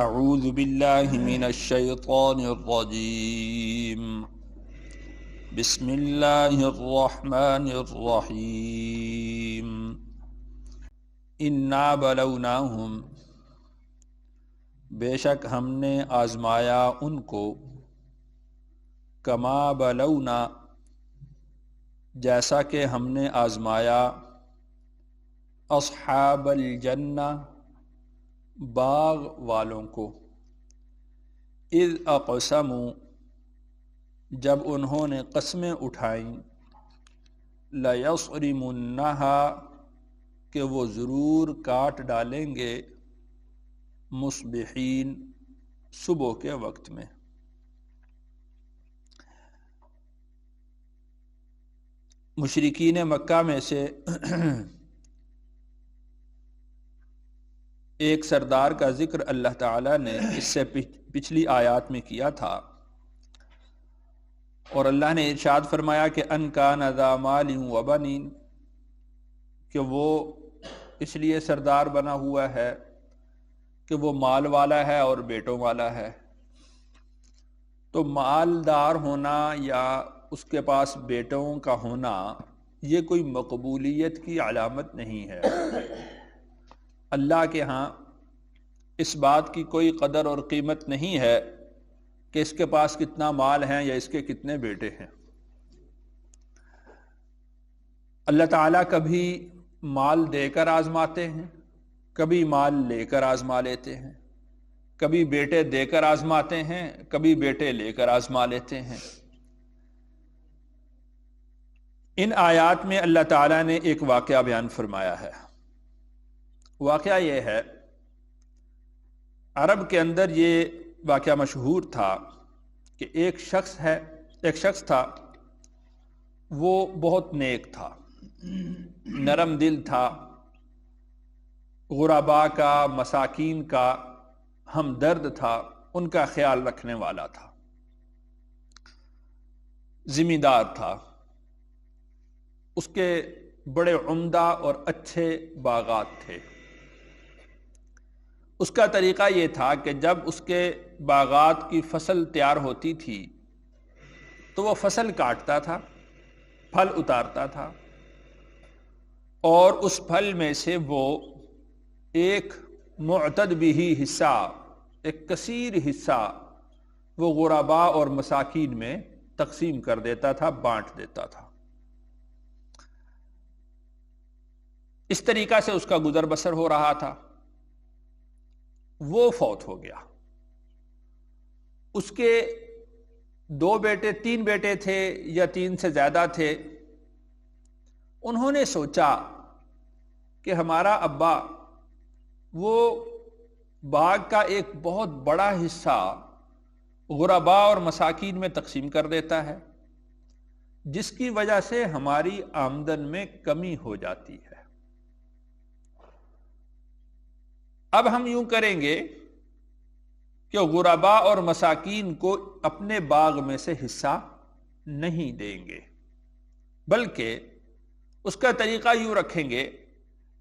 اعوذ باللہ من الشیطان الرجیم بسم اللہ الرحمن الرحیم انا بلوناہم بے شک ہم نے آزمایا ان کو کما بلونا جیسا کہ ہم نے آزمایا اصحاب الجنہ باغ والوں کو اذ اقسموا جب انہوں نے قسمیں اٹھائیں لَيَصْرِمُنَّهَا کہ وہ ضرور کاٹ ڈالیں گے مصبحین صبح کے وقت میں۔ مشرکین مکہ میں سے ایک سردار کا ذکر اللہ تعالیٰ نے اس سے پچھلی آیات میں کیا تھا، اور اللہ نے ارشاد فرمایا کہ ان کان ذا مال و بنین، کہ وہ اس لیے سردار بنا ہوا ہے کہ وہ مال والا ہے اور بیٹوں والا ہے۔ تو مالدار ہونا یا اس کے پاس بیٹوں کا ہونا یہ کوئی مقبولیت کی علامت نہیں ہے۔ اللہ کے ہاں اس بات کی کوئی قدر اور قیمت نہیں ہے کہ اس کے پاس کتنا مال ہے یا اس کے کتنے بیٹے ہیں۔ اللہ تعالیٰ کبھی مال دے کر آزماتے ہیں، کبھی مال لے کر آزما لیتے ہیں، کبھی بیٹے دے کر آزماتے ہیں، کبھی بیٹے لے کر آزما لیتے ہیں۔ ان آیات میں اللہ تعالیٰ نے ایک واقعہ بیان فرمایا ہے۔ واقعہ یہ ہے، عرب کے اندر یہ واقعہ مشہور تھا کہ ایک شخص تھا، وہ بہت نیک تھا، نرم دل تھا، غرباء کا، مساکین کا ہمدرد تھا، ان کا خیال رکھنے والا تھا، ذمہ دار تھا۔ اس کے بڑے عمدہ اور اچھے باغات تھے۔ اس کا طریقہ یہ تھا کہ جب اس کے باغات کی فصل تیار ہوتی تھی تو وہ فصل کاٹتا تھا، پھل اتارتا تھا، اور اس پھل میں سے وہ ایک معتد بھی حصہ، ایک کثیر حصہ وہ غرباء اور مساکین میں تقسیم کر دیتا تھا، بانٹ دیتا تھا۔ اس طریقہ سے اس کا گزر بسر ہو رہا تھا۔ وہ فوت ہو گیا۔ اس کے 3 بیٹے تھے یا 3 سے زیادہ تھے۔ انہوں نے سوچا کہ ہمارا ابا وہ باغ کا ایک بہت بڑا حصہ غرباء اور مساکین میں تقسیم کر دیتا ہے، جس کی وجہ سے ہماری آمدن میں کمی ہو جاتی ہے۔ اب ہم یوں کریں گے کہ غرباء اور مساکین کو اپنے باغ میں سے حصہ نہیں دیں گے، بلکہ اس کا طریقہ یوں رکھیں گے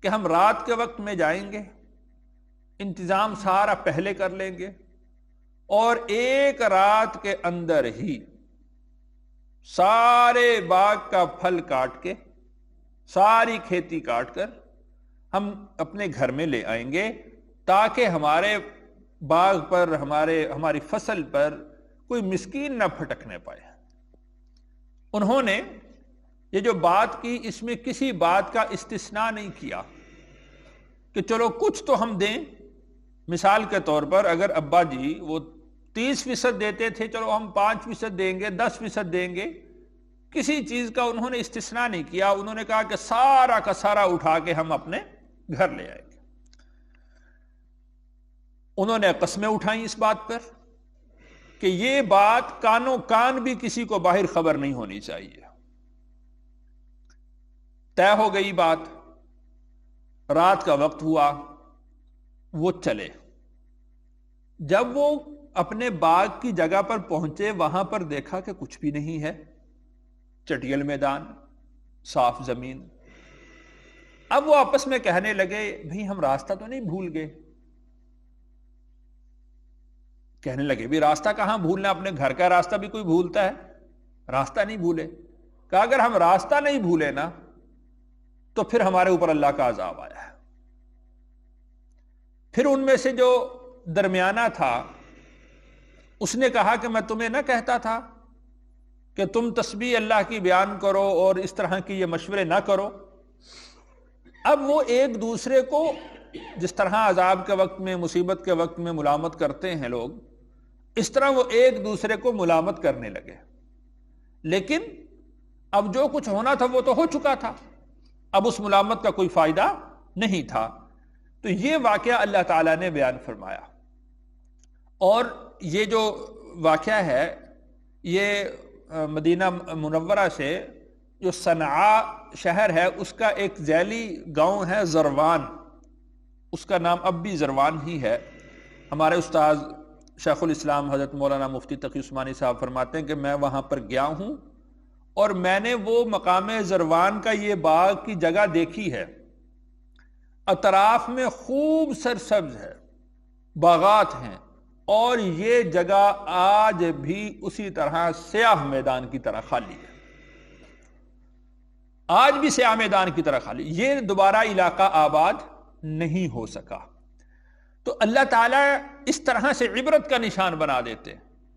کہ ہم رات کے وقت میں جائیں گے، انتظام سارا پہلے کر لیں گے، اور ایک رات کے اندر ہی سارے باغ کا پھل کاٹ کے، ساری کھیتی کاٹ کر ہم اپنے گھر میں لے آئیں گے، تاکہ ہمارے باغ پر، ہماری فصل پر کوئی مسکین نہ پھٹکنے پائے۔ انہوں نے یہ جو بات کی، اس میں کسی بات کا استثناء نہیں کیا کہ چلو کچھ تو ہم دیں۔ مثال کے طور پر اگر ابا جی وہ 30% دیتے تھے، چلو ہم 5% دیں گے، 10% دیں گے۔ کسی چیز کا انہوں نے استثناء نہیں کیا۔ انہوں نے کہا کہ سارا کا سارا اٹھا کے ہم اپنے گھر لے آئیں گے۔ انہوں نے قسمیں اٹھائیں اس بات پر کہ یہ بات کانوں کان بھی کسی کو باہر خبر نہیں ہونی چاہیے۔ طے ہو گئی بات، رات کا وقت ہوا، وہ چلے۔ جب وہ اپنے باغ کی جگہ پر پہنچے، وہاں پر دیکھا کہ کچھ بھی نہیں ہے، چٹیل میدان، صاف زمین۔ اب وہ آپس میں کہنے لگے، بھئی ہم راستہ تو نہیں بھول گئے؟ کہنے لگے بھی راستہ کہاں بھولنا، اپنے گھر کا راستہ بھی کوئی بھولتا ہے؟ راستہ نہیں بھولے۔ کہا اگر ہم راستہ نہیں بھولے نا تو پھر ہمارے اوپر اللہ کا عذاب آیا ہے۔ پھر ان میں سے جو درمیانہ تھا اس نے کہا کہ میں تمہیں نہ کہتا تھا کہ تم تسبیح اللہ کی بیان کرو اور اس طرح کی یہ مشورے نہ کرو۔ اب وہ ایک دوسرے کو جس طرح عذاب کے وقت میں، مصیبت کے وقت میں ملامت کرتے ہیں لوگ، اس طرح وہ ایک دوسرے کو ملامت کرنے لگے۔ لیکن اب جو کچھ ہونا تھا وہ تو ہو چکا تھا، اب اس ملامت کا کوئی فائدہ نہیں تھا۔ تو یہ واقعہ اللہ تعالیٰ نے بیان فرمایا، اور یہ جو واقعہ ہے یہ مدینہ منورہ سے جو صنعاء شہر ہے اس کا ایک ذیلی گاؤں ہے زروان، اس کا نام اب بھی زروان ہی ہے۔ ہمارے استاذ شیخ الاسلام حضرت مولانا مفتی تقی عثمانی صاحب فرماتے ہیں کہ میں وہاں پر گیا ہوں اور میں نے وہ مقام زروان کا یہ باغ کی جگہ دیکھی ہے، اطراف میں خوب سرسبز ہے، باغات ہیں، اور یہ جگہ آج بھی اسی طرح سیاہ میدان کی طرح خالی ہے، آج بھی سیاہ میدان کی طرح خالی، یہ دوبارہ علاقہ آباد نہیں ہو سکا۔ تو اللہ تعالیٰ اس طرح سے عبرت کا نشان بنا دیتے۔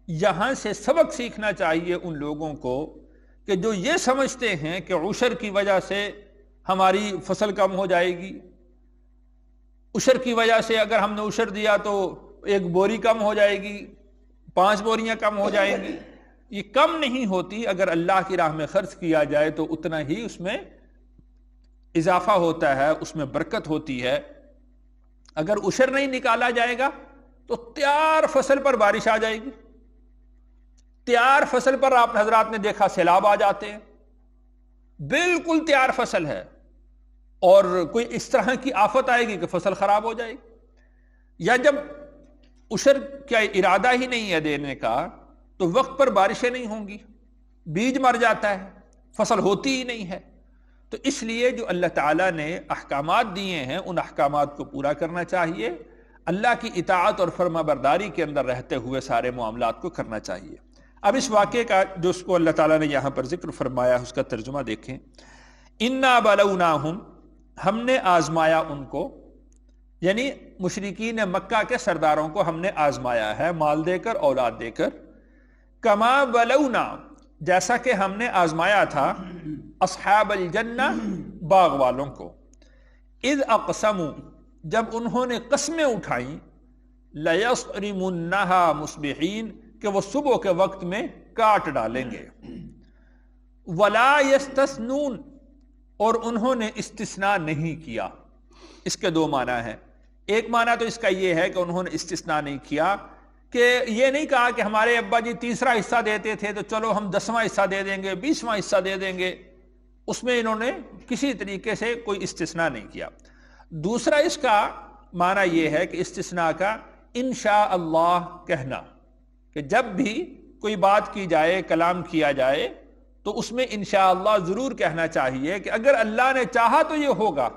یہاں سے سبق سیکھنا چاہیے ان لوگوں کو کہ جو یہ سمجھتے ہیں کہ عشر کی وجہ سے ہماری فصل کم ہو جائے گی، عشر کی وجہ سے اگر ہم نے عشر دیا تو ایک بوری کم ہو جائے گی، 5 بوریاں کم ہو جائیں گی، یہ کم نہیں ہوتی۔ اگر اللہ کی راہ میں خرچ کیا جائے تو اتنا ہی اس میں اضافہ ہوتا ہے، اس میں برکت ہوتی ہے۔ اگر عشر نہیں نکالا جائے گا تو تیار فصل پر بارش آ جائے گی، تیار فصل پر آپ حضرات نے دیکھا سیلاب آ جاتے ہیں، بالکل تیار فصل ہے اور کوئی اس طرح کی آفت آئے گی کہ فصل خراب ہو جائے گی۔ یا جب عشر کا ارادہ ہی نہیں ہے دینے کا تو وقت پر بارشیں نہیں ہوں گی، بیج مر جاتا ہے، فصل ہوتی ہی نہیں ہے۔ تو اس لیے جو اللہ تعالیٰ نے احکامات دیے ہیں ان احکامات کو پورا کرنا چاہیے، اللہ کی اطاعت اور فرما برداری کے اندر رہتے ہوئے سارے معاملات کو کرنا چاہیے۔ اب اس واقعے کا جو اس کو اللہ تعالیٰ نے یہاں پر ذکر فرمایا اس کا ترجمہ دیکھیں۔ انا بلوناہم، ہم نے آزمایا ان کو، یعنی مشرکین مکہ کے سرداروں کو ہم نے آزمایا ہے مال دے کر، اولاد دے کر۔ کما بلونا، جیسا کہ ہم نے آزمایا تھا اصحاب الجنہ، باغ والوں کو۔ اذ اقسموا، جب انہوں نے قسمیں اٹھائیں، لیصرمنھا مصبحین، کہ وہ صبح کے وقت میں کاٹ ڈالیں گے۔ ولا یستثنون، اور انہوں نے استثناء نہیں کیا۔ اس کے 2 معنی ہیں۔ ایک معنی تو اس کا یہ ہے کہ انہوں نے استثناء نہیں کیا، کہ یہ نہیں کہا کہ ہمارے ابا جی 3 حصہ دیتے تھے تو چلو ہم 10واں حصہ دے دیں گے، 20واں حصہ دے دیں گے، اس میں انہوں نے کسی طریقے سے کوئی استثناء نہیں کیا۔ دوسرا اس کا معنی یہ ہے کہ استثناء کا انشاء اللہ کہنا، کہ جب بھی کوئی بات کی جائے، کلام کیا جائے تو اس میں انشاء اللہ ضرور کہنا چاہیے کہ اگر اللہ نے چاہا تو یہ ہوگا۔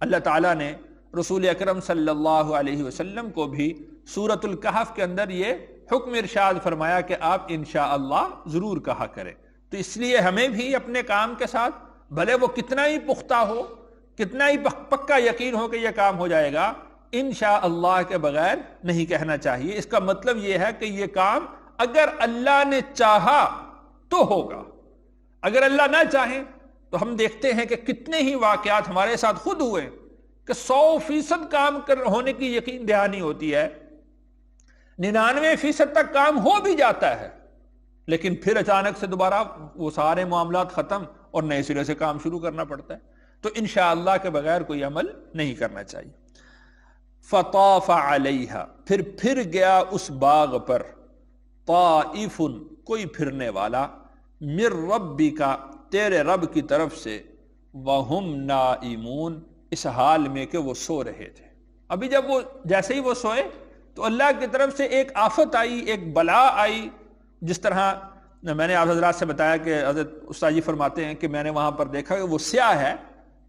اللہ تعالیٰ نے رسول اکرم صلی اللہ علیہ وسلم کو بھی سورۃ الکہف کے اندر یہ حکم ارشاد فرمایا کہ آپ انشاءاللہ ضرور کہا کریں۔ تو اس لیے ہمیں بھی اپنے کام کے ساتھ بھلے وہ کتنا ہی پختہ ہو، کتنا ہی پکا یقین ہو کہ یہ کام ہو جائے گا، انشاءاللہ کے بغیر نہیں کہنا چاہیے۔ اس کا مطلب یہ ہے کہ یہ کام اگر اللہ نے چاہا تو ہوگا، اگر اللہ نہ چاہے تو ہم دیکھتے ہیں کہ کتنے ہی واقعات ہمارے ساتھ خود ہوئے کہ 100% کام ہونے کی یقین دہانی ہوتی ہے، 99% تک کام ہو بھی جاتا ہے، لیکن پھر اچانک سے دوبارہ وہ سارے معاملات ختم اور نئے سرے سے کام شروع کرنا پڑتا ہے۔ تو انشاءاللہ کے بغیر کوئی عمل نہیں کرنا چاہیے۔ فطاف علیہا، پھر گیا اس باغ پر، طائف، کوئی پھرنے والا، من ربک، تیرے رب کی طرف سے، وہم نائمون، اس حال میں کہ وہ سو رہے تھے۔ ابھی جب وہ جیسے ہی وہ سوئے تو اللہ کی طرف سے ایک آفت آئی، ایک بلا آئی، جس طرح میں نے آپ حضرات سے بتایا کہ حضرت استاد جی فرماتے ہیں کہ میں نے وہاں پر دیکھا کہ وہ سیاہ ہے،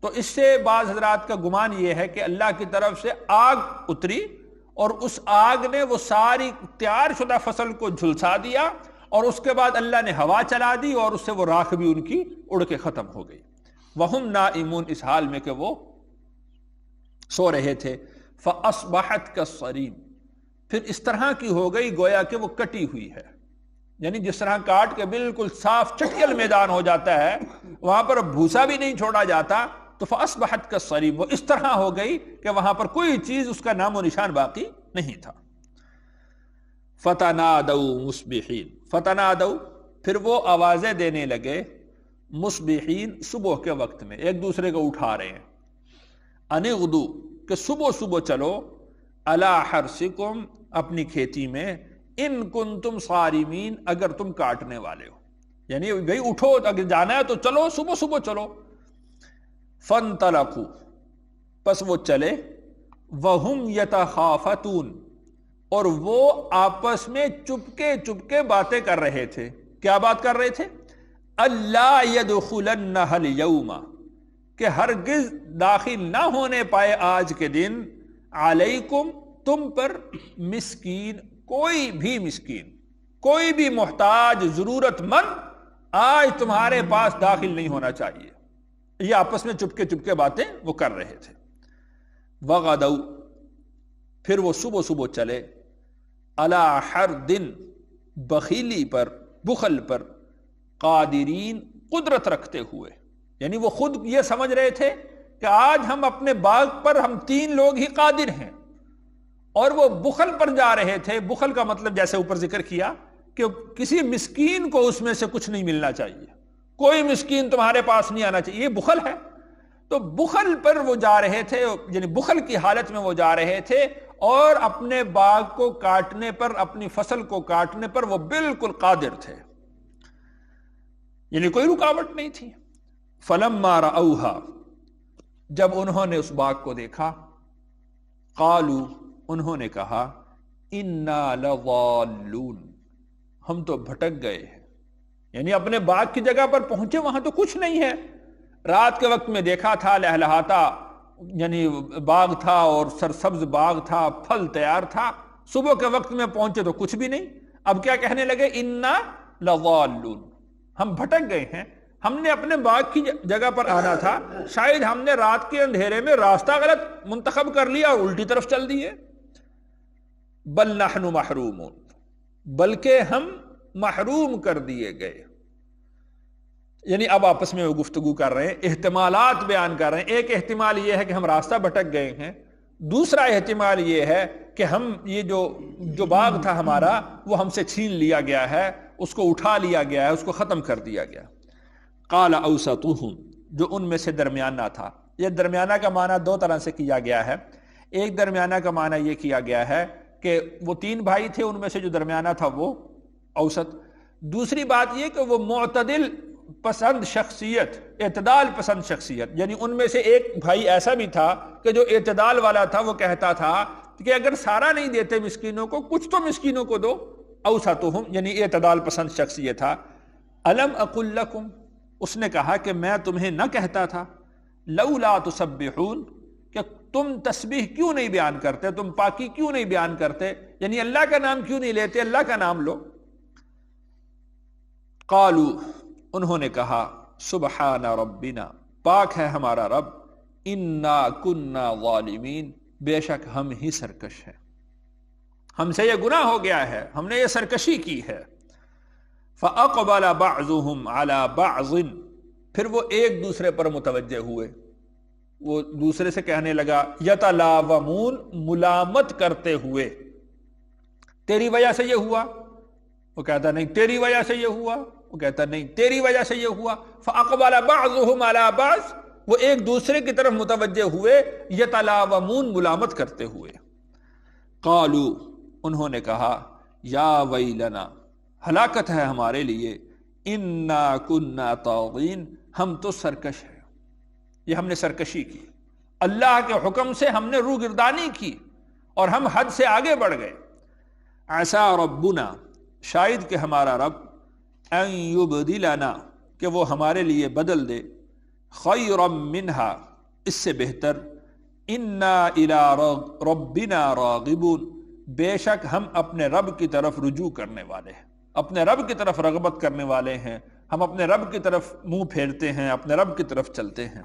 تو اس سے بعض حضرات کا گمان یہ ہے کہ اللہ کی طرف سے آگ اتری اور اس آگ نے وہ ساری تیار شدہ فصل کو جھلسا دیا، اور اس کے بعد اللہ نے ہوا چلا دی اور اس سے وہ راکھ بھی ان کی اڑ کے ختم ہو گئی۔ وَهُمْ نَائِمُونَ، اس حال میں کہ وہ سو رہے تھے۔ فَأَصْبَحَتْ كَالصَّرِيمِ، پھر اس طرح کی ہو گئی گویا کہ وہ کٹی ہوئی ہے، یعنی جس طرح کاٹ کے بالکل صاف چٹکل میدان ہو جاتا ہے، وہاں پر بھوسا بھی نہیں چھوڑا جاتا، تو فَأَصْبَحَتْ كَالصَّرِيمِ، وہ اس طرح ہو گئی کہ وہاں پر کوئی چیز اس کا نام و نشان باقی نہیں تھا۔ فَتَنَادَوْا مُصْبِحِينَ، فتنادوا، پھر وہ آوازیں دینے لگے، مصبحین، صبح کے وقت میں، ایک دوسرے کو اٹھا رہے ہیں، ان اغدو، کہ صبح صبح چلو، علی حرثکم، اپنی کھیتی میں، ان کنتم صارمین، اگر تم کاٹنے والے ہو، یعنی بھئی اٹھو، اگر جانا ہے تو چلو، صبح صبح چلو۔ فانطلقوا، پس وہ چلے، وہم یتخافتون، اور وہ آپس میں چپکے چپکے باتیں کر رہے تھے۔ کیا بات کر رہے تھے؟ اللہ یدخلنہ الیوم، کہ ہرگز داخل نہ ہونے پائے آج کے دن، علیکم، تم پر، مسکین، کوئی بھی مسکین، کوئی بھی محتاج ضرورت مند آج تمہارے پاس داخل نہیں ہونا چاہیے۔ یہ آپس میں چپکے چپکے باتیں وہ کر رہے تھے۔ وغدوا، پھر وہ صبح صبح چلے، علی حرد، بخیلی پر، بخل پر، قادرین، قدرت رکھتے ہوئے، یعنی وہ خود یہ سمجھ رہے تھے کہ آج ہم اپنے باغ پر ہم 3 لوگ ہی قادر ہیں، اور وہ بخل پر جا رہے تھے۔ بخل کا مطلب جیسے اوپر ذکر کیا کہ کسی مسکین کو اس میں سے کچھ نہیں ملنا چاہیے، کوئی مسکین تمہارے پاس نہیں آنا چاہیے، یہ بخل ہے۔ تو بخل پر وہ جا رہے تھے، یعنی بخل کی حالت میں وہ جا رہے تھے، اور اپنے باغ کو کاٹنے پر، اپنی فصل کو کاٹنے پر وہ بالکل قادر تھے، یعنی کوئی رکاوٹ نہیں تھی۔ فلما رأوها، جب انہوں نے اس باغ کو دیکھا، قالوا، انہوں نے کہا، انا لضالون، ہم تو بھٹک گئے ہیں، یعنی اپنے باغ کی جگہ پر پہنچے، وہاں تو کچھ نہیں ہے، رات کے وقت میں دیکھا تھا، لہلہاتا یعنی باغ تھا اور سرسبز باغ تھا، پھل تیار تھا، صبح کے وقت میں پہنچے تو کچھ بھی نہیں۔ اب کیا کہنے لگے؟ انا لضالون، ہم بھٹک گئے ہیں، ہم نے اپنے باغ کی جگہ پر آنا تھا، شاید ہم نے رات کے اندھیرے میں راستہ غلط منتخب کر لیا اور الٹی طرف چل دیے۔ بل نحن محرومون، بلکہ ہم محروم کر دیے گئے، یعنی اب آپس میں وہ گفتگو کر رہے ہیں، احتمالات بیان کر رہے ہیں۔ ایک احتمال یہ ہے کہ ہم راستہ بھٹک گئے ہیں، دوسرا احتمال یہ ہے کہ ہم یہ جو باغ تھا ہمارا وہ ہم سے چھین لیا گیا ہے، اس کو اٹھا لیا گیا ہے، اس کو ختم کر دیا گیا۔ قال اوسطهم، جو ان میں سے درمیانہ تھا۔ یہ درمیانہ کا معنی 2 طرح سے کیا گیا ہے۔ ایک درمیانہ کا معنی یہ کیا گیا ہے کہ وہ 3 بھائی تھے، ان میں سے جو درمیانہ تھا وہ اوسط۔ دوسری بات یہ کہ وہ معتدل پسند شخصیت، اعتدال پسند شخصیت، یعنی ان میں سے ایک بھائی ایسا بھی تھا کہ جو اعتدال والا تھا، وہ کہتا تھا کہ اگر سارا نہیں دیتے مسکینوں کو، کچھ تو مسکینوں کو دو۔ اوسطہم، یعنی اعتدال پسند شخص یہ تھا۔ الم اقل لکم، اس نے کہا کہ میں تمہیں نہ کہتا تھا، لولا تسبحون، کہ تم تسبیح کیوں نہیں بیان کرتے، تم پاکی کیوں نہیں بیان کرتے، یعنی اللہ کا نام کیوں نہیں لیتے، اللہ کا نام لو۔ قالوا، انہوں نے کہا، سبحان ربنا، پاک ہے ہمارا رب، انا کنا ظالمین، بے شک ہم ہی سرکش ہیں، ہم سے یہ گناہ ہو گیا ہے، ہم نے یہ سرکشی کی ہے۔ فاقبل بعضهم على بعض، پھر وہ ایک دوسرے پر متوجہ ہوئے، وہ دوسرے سے کہنے لگا، یتلاومون، ملامت کرتے ہوئے، تیری وجہ سے یہ ہوا، وہ کہتا نہیں تیری وجہ سے یہ ہوا، وہ کہتا نہیں تیری وجہ سے یہ ہوا۔ فاقبل بعضهم على بعض، وہ ایک دوسرے کی طرف متوجہ ہوئے، یتلاومون، ملامت کرتے ہوئے۔ قالوا، انہوں نے کہا، یا ویلنا، ہلاکت ہے ہمارے لیے، انا کنا طاغین، ہم تو سرکش ہیں، یہ ہم نے سرکشی کی، اللہ کے حکم سے ہم نے روگردانی کی اور ہم حد سے آگے بڑھ گئے۔ عسى ربنا، شاید کہ ہمارا رب، ان یبدلنا، کہ وہ ہمارے لیے بدل دے، خیرا منہا، اس سے بہتر، انا الی ربنا راغبون، بے شک ہم اپنے رب کی طرف رجوع کرنے والے ہیں، اپنے رب کی طرف رغبت کرنے والے ہیں، ہم اپنے رب کی طرف منہ پھیرتے ہیں، اپنے رب کی طرف چلتے ہیں۔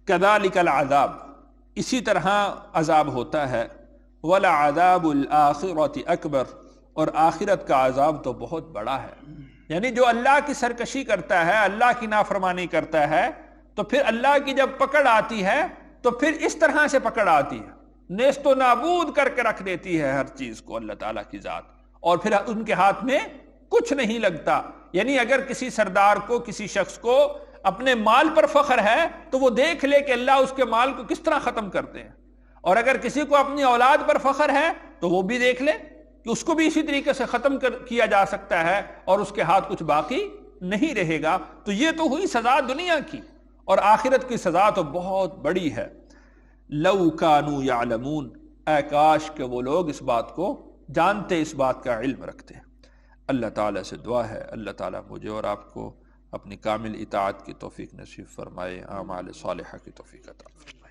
کذالک العذاب، اسی طرح عذاب ہوتا ہے، ولعذاب الآخرۃ اکبر، اور آخرت کا عذاب تو بہت بڑا ہے۔ یعنی جو اللہ کی سرکشی کرتا ہے، اللہ کی نافرمانی کرتا ہے، تو پھر اللہ کی جب پکڑ آتی ہے تو پھر اس طرح سے پکڑ آتی ہے، نیست و نابود کر کے رکھ دیتی ہے ہر چیز کو اللہ تعالیٰ کی ذات، اور پھر ان کے ہاتھ میں کچھ نہیں لگتا۔ یعنی اگر کسی سردار کو، کسی شخص کو اپنے مال پر فخر ہے تو وہ دیکھ لے کہ اللہ اس کے مال کو کس طرح ختم کرتے ہیں، اور اگر کسی کو اپنی اولاد پر فخر ہے تو وہ بھی دیکھ لے کہ اس کو بھی اسی طریقے سے ختم کیا جا سکتا ہے اور اس کے ہاتھ کچھ باقی نہیں رہے گا۔ تو یہ تو ہوئی سزا دنیا کی، اور آخرت کی سزا تو بہت بڑی ہے۔ لو کانوا یعلمون، اے کاش کہ وہ لوگ اس بات کو جانتے، اس بات کا علم رکھتے۔ اللہ تعالیٰ سے دعا ہے اللہ تعالیٰ مجھے اور آپ کو اپنی کامل اطاعت کی توفیق نصیب فرمائے، اعمال صالحہ کی توفیق عطا فرمائے۔